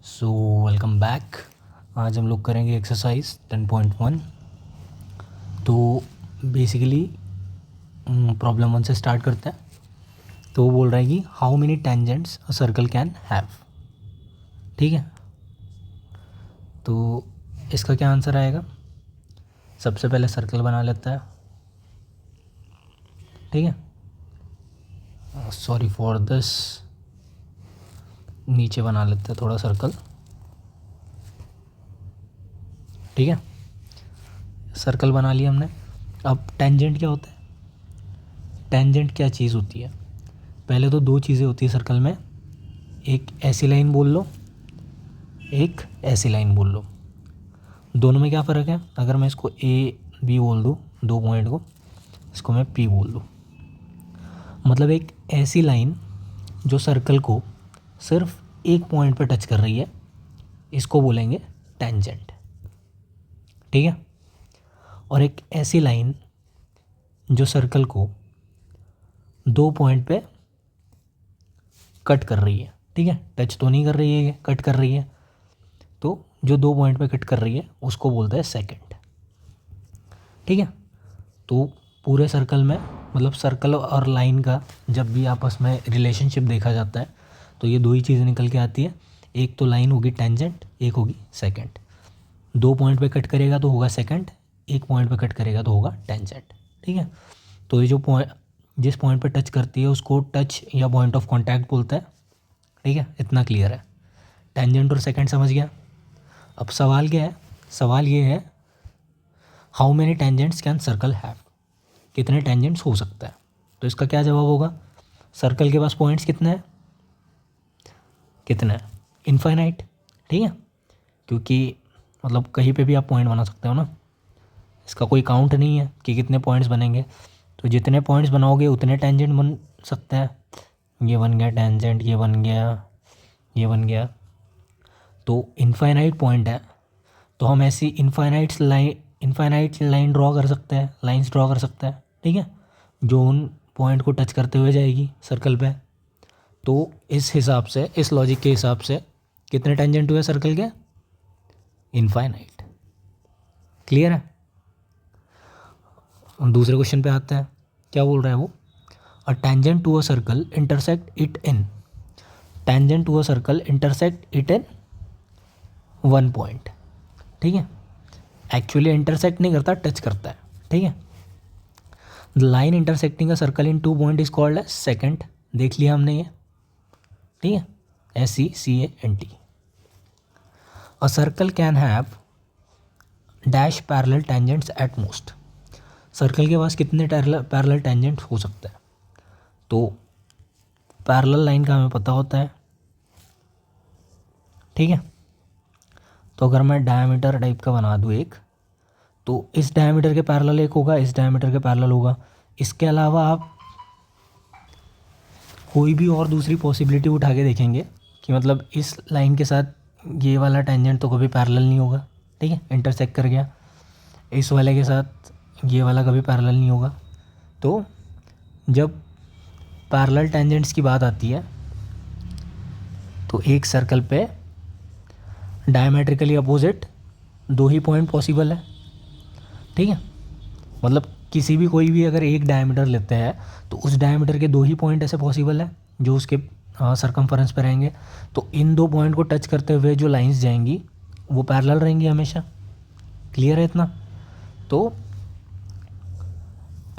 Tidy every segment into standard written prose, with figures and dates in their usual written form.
So welcome back. आज हम लोग करेंगे एक्सरसाइज 10.1। तो बेसिकली प्रॉब्लम 1 से स्टार्ट करते हैं। तो वो बोल रहा है कि how many tangents a circle can have. ठीक है, तो इसका क्या आंसर आएगा? सबसे पहले सर्कल बना लेता है। ठीक है, सॉरी फॉर दिस, नीचे बना लेते हैं थोड़ा सर्कल। ठीक है, सर्कल बना लिया हमने। अब टेंजेंट क्या होता है? टेंजेंट क्या चीज़ होती है? पहले तो दो चीज़ें होती है सर्कल में, एक ऐसी लाइन बोल लो, एक ऐसी लाइन बोल लो। दोनों में क्या फ़र्क है? अगर मैं इसको ए बी बोल दूँ, दो पॉइंट को, इसको मैं पी बोल दूँ, मतलब एक ऐसी लाइन जो सर्कल को सिर्फ एक पॉइंट पर टच कर रही है, इसको बोलेंगे टेंजेंट। ठीक है, और एक ऐसी लाइन जो सर्कल को दो पॉइंट पे कट कर रही है। ठीक है, टच तो नहीं कर रही है, ये कट कर रही है, तो जो दो पॉइंट पे कट कर रही है उसको बोलते हैं सेकंड। ठीक है, तो पूरे सर्कल में, मतलब सर्कल और लाइन का जब भी आपस में रिलेशनशिप देखा जाता है तो ये दो ही चीज़ें निकल के आती है। एक तो लाइन होगी टेंजेंट, एक होगी सेकंड। दो पॉइंट पे कट करेगा तो होगा सेकंड, एक पॉइंट पे कट करेगा तो होगा टेंजेंट। ठीक है, तो ये जो पॉइंट, जिस पॉइंट पे टच करती है उसको टच या पॉइंट ऑफ कांटेक्ट बोलता है। ठीक है, इतना क्लियर है। टेंजेंट और सेकंड समझ गया। अब सवाल क्या है? सवाल ये है, how many tangents can circle have. कितने टेंजेंट्स हो सकता है? तो इसका क्या जवाब होगा? सर्कल के पास पॉइंट्स कितने हैं? कितने हैं? इनफाइनाइट। ठीक है, क्योंकि मतलब कहीं पे भी आप पॉइंट बना सकते हो ना, इसका कोई काउंट नहीं है कि कितने पॉइंट्स बनेंगे। तो जितने पॉइंट्स बनाओगे उतने टेंजेंट बन सकते हैं। ये बन गया टेंजेंट, ये बन गया, ये बन गया। तो इनफाइनाइट पॉइंट है, तो हम ऐसी इनफाइनाइट लाइन ड्रॉ कर सकते हैं, लाइंस ड्रॉ कर सकते हैं। ठीक है, जो उन पॉइंट को टच करते हुए जाएगी सर्कल पे। तो इस हिसाब से, इस लॉजिक के हिसाब से कितने टेंजेंट हुए सर्कल के? इनफाइनाइट। क्लियर है? हम दूसरे क्वेश्चन पे आते हैं। क्या बोल रहा है वो? A tangent to a circle intersect it in, tangent to a circle intersect it in one point. ठीक है, एक्चुअली इंटरसेक्ट नहीं करता, टच करता है। ठीक है, the line intersecting a circle in two point is called as secant. देख लिया हमने ये। ठीक है, SECANT। A circle can have dash parallel tangents at most. Circle के पास कितने पैरेलल टेंजेंट हो सकते हैं? तो पैरेलल लाइन का हमें पता होता है। ठीक है, तो अगर मैं डायमीटर टाइप का बना दूँ एक, तो इस डायमीटर के पैरेलल एक होगा, इस डायमीटर के पैरेलल होगा। इसके अलावा आप कोई भी और दूसरी पॉसिबिलिटी उठा के देखेंगे कि मतलब इस लाइन के साथ ये वाला टेंजेंट तो कभी पैरेलल नहीं होगा। ठीक है, इंटरसेक्ट कर गया। इस वाले के साथ ये वाला कभी पैरेलल नहीं होगा। तो जब पैरेलल टेंजेंट्स की बात आती है तो एक सर्कल पे डायमेट्रिकली अपोजिट दो ही पॉइंट पॉसिबल है। ठीक है, मतलब किसी भी, कोई भी अगर एक डायमीटर लेते हैं तो उस डायमीटर के दो ही पॉइंट ऐसे पॉसिबल है जो उसके सरकमफरेंस पे रहेंगे। तो इन दो पॉइंट को टच करते हुए जो लाइंस जाएंगी वो पैरेलल रहेंगी हमेशा। क्लियर है इतना? तो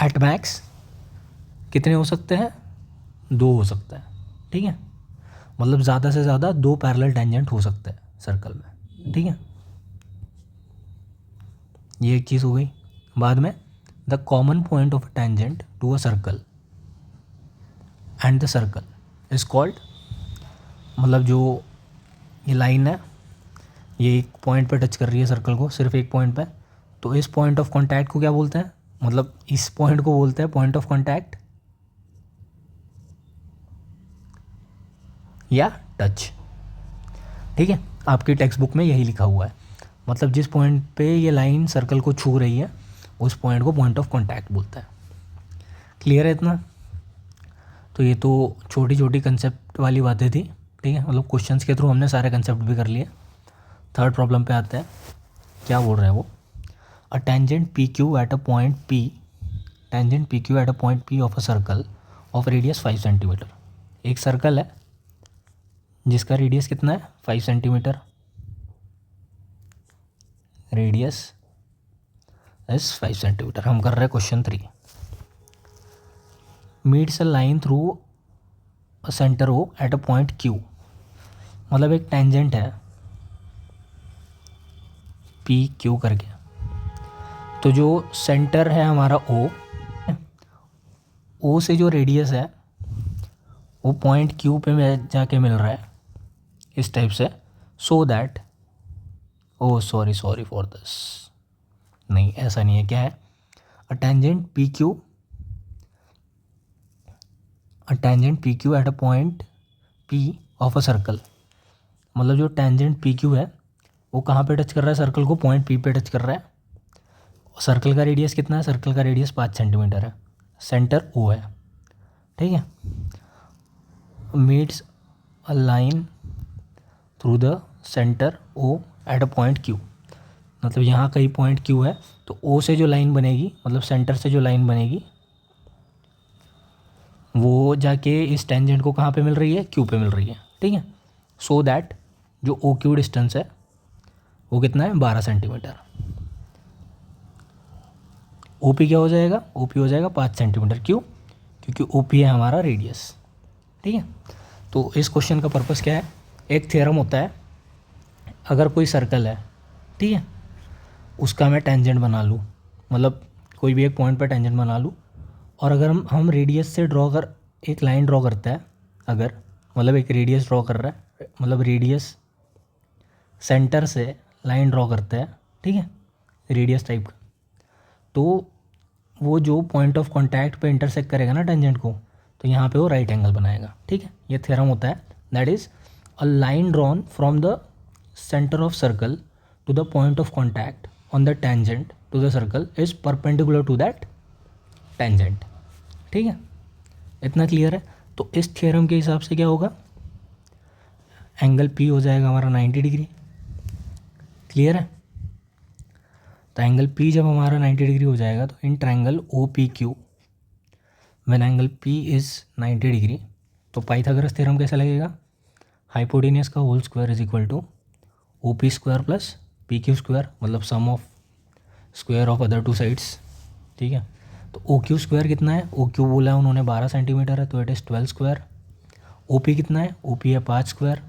एट मैक्स कितने हो सकते हैं? दो हो सकता है। ठीक है, मतलब ज़्यादा से ज़्यादा दो पैरेलल टेंजेंट हो सकते हैं सर्कल में। ठीक है, ये एक चीज़ हो गई। बाद में the common point of tangent to a circle and the circle is called, मतलब जो ये लाइन है ये एक पॉइंट पे टच कर रही है सर्कल को, सिर्फ एक पॉइंट पे, तो इस पॉइंट ऑफ कांटेक्ट को क्या बोलते हैं? मतलब इस पॉइंट को बोलते हैं पॉइंट ऑफ कांटेक्ट या टच। ठीक है, आपकी टेक्स्ट बुक में यही लिखा हुआ है। मतलब जिस पॉइंट पे ये लाइन सर्कल को छू रही है उस पॉइंट को पॉइंट ऑफ कांटेक्ट बोलता है। क्लियर है इतना? तो ये तो छोटी छोटी कंसेप्ट वाली बातें थी। ठीक है, मतलब क्वेश्चंस के थ्रू हमने सारे कंसेप्ट भी कर लिए। थर्ड प्रॉब्लम पे आते हैं, क्या बोल रहा है वो, a tangent P Q at a point P, tangent P Q at a point P of a circle of radius 5 centimetre. एक सर्कल है जिसका रेडियस कितना है 5 सेंटीमीटर, रेडियस इज 5 सेंटीमीटर। हम कर रहे हैं question 3। Meets a line through a centre O at a point Q, मतलब एक टेंजेंट है पी क्यू करके, तो जो सेंटर है हमारा ओ से जो रेडियस है वो पॉइंट क्यू पे में जाके मिल रहा है इस टाइप से, so that, oh sorry for this, नहीं ऐसा नहीं है, क्या है, a tangent P Q at a point P of a circle, मतलब जो टेंजेंट पी क्यू है वो कहाँ पे टच कर रहा है सर्कल को, पॉइंट पी पे टच कर रहा है। सर्कल का रेडियस कितना है, सर्कल का रेडियस 5 सेंटीमीटर है, सेंटर ओ है, ठीक है। Meets a line through the centre O at a point Q, मतलब यहाँ कहीं पॉइंट क्यू है तो ओ से जो लाइन बनेगी, मतलब सेंटर से जो लाइन बनेगी वो जाके इस टेंजेंट को कहाँ पे मिल रही है, क्यू पे मिल रही है, ठीक है। सो दैट जो ओ क्यू डिस्टेंस है वो कितना है 12 सेंटीमीटर। ओ पी क्या हो जाएगा, ओ पी हो जाएगा 5 सेंटीमीटर, क्यों, क्योंकि ओ पी है हमारा रेडियस, ठीक है। तो इस क्वेश्चन का पर्पस क्या है, एक थ्योरम होता है, अगर कोई सर्कल है, ठीक है, उसका मैं टेंजेंट बना लूँ, मतलब कोई भी एक पॉइंट पर टेंजेंट बना लूँ, और अगर हम रेडियस से एक लाइन ड्रॉ करता है, अगर मतलब एक रेडियस ड्रॉ कर रहा है, मतलब रेडियस सेंटर से लाइन ड्रॉ करता है, ठीक है, रेडियस टाइप का, तो वो जो पॉइंट ऑफ कांटेक्ट पे इंटरसेक्ट करेगा ना टेंजेंट को, तो यहाँ पे वो राइट एंगल बनाएगा, ठीक है। ये थ्योरम होता है, that is a line drawn from the centre of circle to the point of contact on the tangent to the circle is perpendicular to that tangent, ठीक है। इतना क्लियर है। तो इस थ्योरम के हिसाब से क्या होगा, एंगल पी हो जाएगा हमारा 90 डिग्री, क्लियर है। तो एंगल पी जब हमारा 90 डिग्री हो जाएगा तो in triangle O P Q when angle P is 90 degree, तो पाइथागोरस थ्योरम कैसा लगेगा, हाइपोटेनियस का whole square is equal to O P square plus P Q square, मतलब sum of square of other two sides, ठीक है। तो O Q square कितना है, ओ क्यू बोला है उन्होंने 12 सेंटीमीटर है, तो it is 12 square. O P कितना है, ओ पी है 5 स्क्वायर,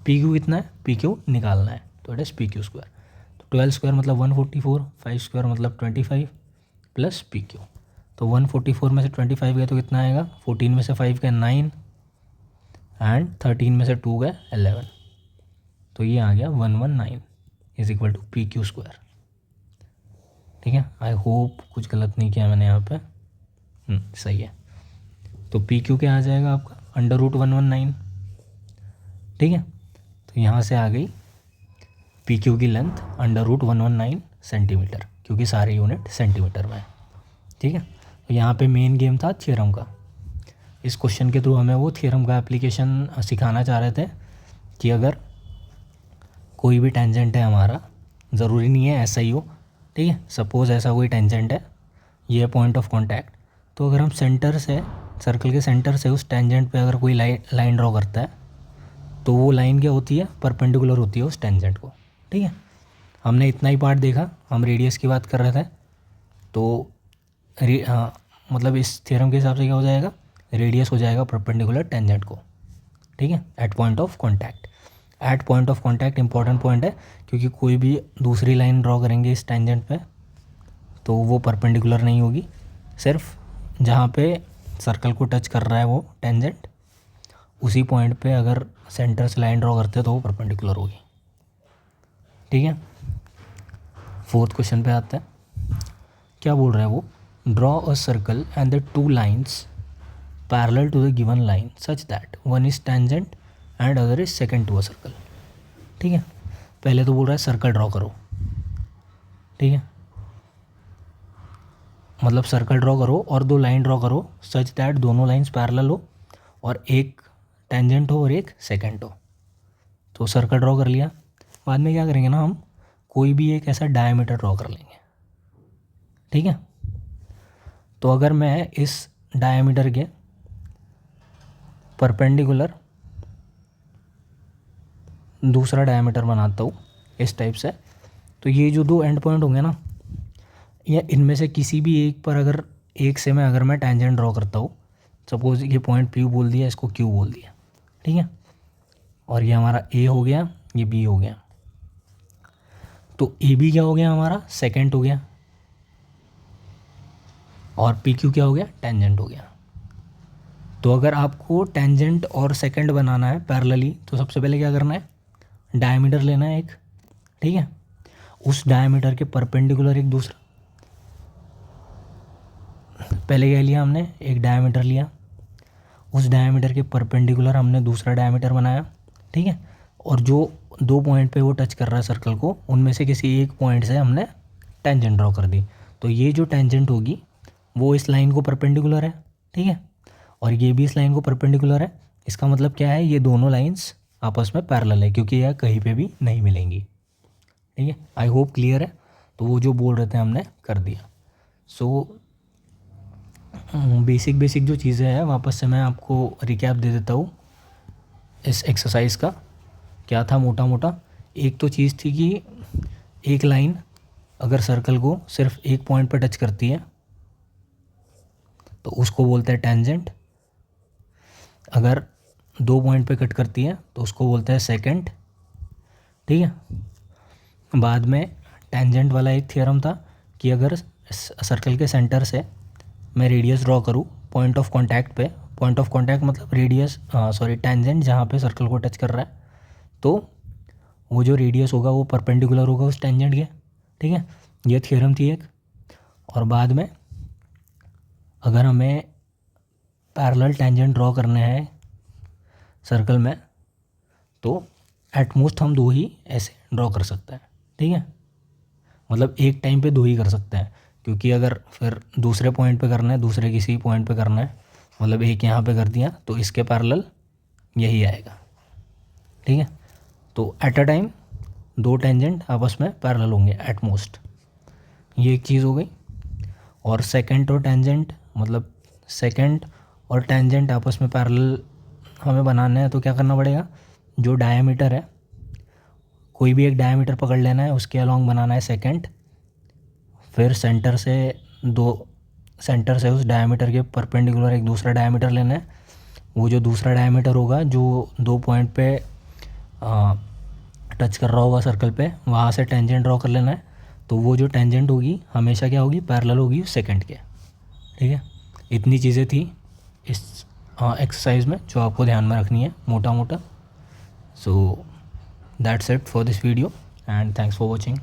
पी क्यू कितना है, पी क्यू निकालना है, तो it is P Q square. तो 12 स्क्वायर मतलब 144, 5 स्क्वायर मतलब 25 प्लस पी क्यू, तो 144 में से 25 गए तो कितना आएगा, 14 में से 5 गए 9 एंड 13 में से 2 गए 11, तो ये आ गया 119 is equal to P Q square, ठीक है। आई होप कुछ गलत नहीं किया मैंने यहाँ पे, सही है। तो पी क्यू क्या आ जाएगा आपका √119, ठीक है। तो यहाँ से आ गई पी क्यू की लेंथ √119 सेंटीमीटर, क्योंकि सारे यूनिट सेंटीमीटर में है, ठीक है। तो यहाँ पे मेन गेम था थ्योरम का। इस क्वेश्चन के थ्रू हमें वो थ्योरम का एप्लीकेशन सिखाना चाह रहे थे कि अगर कोई भी टेंजेंट है हमारा, ज़रूरी नहीं है ऐसा ही हो, ठीक है, सपोज़ ऐसा कोई टेंजेंट है, ये है पॉइंट ऑफ कांटेक्ट, तो अगर हम सेंटर से, सर्कल के सेंटर से उस टेंजेंट पे अगर कोई लाइन ड्रॉ करता है, तो वो लाइन क्या होती है, परपेंडिकुलर होती है उस टेंजेंट को, ठीक है। हमने इतना ही पार्ट देखा, हम रेडियस की बात कर रहे थे, तो मतलब इस थ्योरम के हिसाब से क्या हो जाएगा, रेडियस हो जाएगा परपेंडिकुलर टेंजेंट को, ठीक है, at point of contact. At point of contact important point है, क्योंकि कोई भी दूसरी लाइन ड्रॉ करेंगे इस टेंजेंट पे तो वो परपेंडिकुलर नहीं होगी, सिर्फ जहाँ पे सर्कल को टच कर रहा है वो टेंजेंट, उसी पॉइंट पे अगर सेंटर से लाइन ड्रॉ करते हैं तो वो परपेंडिकुलर होगी, ठीक है। फोर्थ क्वेश्चन पे आते हैं, क्या बोल रहा है वो, draw a circle and the two lines parallel to the given line such that one is tangent and other is secant to a circle, ठीक है। पहले तो बोल रहा है सर्कल ड्रॉ करो, ठीक है, मतलब सर्कल ड्रॉ करो और दो लाइन ड्रॉ करो सच दैट दोनों लाइंस पैरेलल हो और एक टेंजेंट हो और एक सेकेंड हो, तो सर्कल ड्रॉ कर लिया। बाद में क्या करेंगे ना, हम कोई भी एक ऐसा डायमीटर ड्रॉ कर लेंगे, ठीक है। तो अगर मैं इस डायमीटर के परपेंडिकुलर दूसरा डायमीटर बनाता हूँ इस टाइप से, तो ये जो दो एंड पॉइंट होंगे ना, या इनमें से किसी भी एक पर अगर एक से मैं अगर मैं टेंजेंट ड्रॉ करता हूँ, सपोज ये पॉइंट P बोल दिया, इसको Q बोल दिया, ठीक है, और ये हमारा A हो गया, ये B हो गया, तो AB क्या हो गया हमारा, सेकेंड हो गया, और PQ क्या हो गया, टेंजेंट हो गया। तो अगर आपको टेंजेंट और सेकेंड बनाना है पैरेलली, तो सबसे पहले क्या करना है, डायमीटर लेना है एक, ठीक है, उस डायमीटर के परपेंडिकुलर एक दूसरा, पहले क्या लिया हमने, एक डायमीटर लिया, उस डायमीटर के परपेंडिकुलर हमने दूसरा डायमीटर बनाया, ठीक है, और जो दो पॉइंट पे वो टच कर रहा है सर्कल को, उनमें से किसी एक पॉइंट से हमने टेंजेंट ड्रॉ कर दी। तो ये जो टेंजेंट होगी वो इस लाइन को परपेंडिकुलर है, ठीक है, और ये भी इस लाइन को परपेंडिकुलर है। इसका मतलब क्या है, ये दोनों लाइंस आपस में पैरेलल है, क्योंकि यह कहीं पे भी नहीं मिलेंगी, ठीक है। आई होप क्लियर है। तो वो जो बोल रहे थे हमने कर दिया। सो बेसिक जो चीज़ें हैं वापस से मैं आपको रिकैप दे देता हूँ इस एक्सरसाइज का। क्या था मोटा मोटा, एक तो चीज़ थी कि एक लाइन अगर सर्कल को सिर्फ एक पॉइंट पर टच करती है तो उसको बोलते हैं टेंजेंट, अगर दो पॉइंट पे कट करती है तो उसको बोलते हैं सेकेंड, ठीक है। बाद में टेंजेंट वाला एक थ्योरम था कि अगर सर्कल के सेंटर से मैं रेडियस ड्रॉ करूँ पॉइंट ऑफ कांटेक्ट पे, पॉइंट ऑफ कांटेक्ट मतलब रेडियस टेंजेंट जहाँ पे सर्कल को टच कर रहा है, तो वो जो रेडियस होगा वो परपेंडिकुलर होगा उस टेंजेंट के, ठीक है। ये थ्योरम थी एक। और बाद में अगर हमें पैरेलल टेंजेंट ड्रॉ करने हैं सर्कल में, तो एटमोस्ट हम दो ही ऐसे ड्रॉ कर सकते हैं, ठीक है, मतलब एक टाइम पे दो ही कर सकते हैं, क्योंकि अगर फिर दूसरे पॉइंट पे करना है, दूसरे किसी पॉइंट पे करना है, मतलब एक यहाँ पे कर दिया तो इसके पैरेलल यही आएगा, ठीक है। तो एट अ टाइम दो टेंजेंट आपस में पैरेलल होंगे एटमोस्ट, ये एक चीज़ हो गई। और सेकेंड और टेंजेंट मतलब सेकेंड और टेंजेंट आपस में पैरेलल हमें बनाना है, तो क्या करना पड़ेगा, जो डायमीटर है कोई भी एक डायमीटर पकड़ लेना है, उसके अलॉन्ग बनाना है सेकेंड, फिर सेंटर से उस डायमीटर के परपेंडिकुलर एक दूसरा डायमीटर लेना है, वो जो दूसरा डायमीटर होगा जो दो पॉइंट पे टच कर रहा होगा सर्कल पे, वहाँ से टेंजेंट ड्रॉ कर लेना है। तो वो जो टेंजेंट होगी हमेशा क्या होगी, पैरेलल होगी सेकंड के, ठीक है। इतनी चीज़ें थी इस एक्सरसाइज में जो आपको ध्यान में रखनी है मोटा मोटा। So that's it for this video and thanks for watching.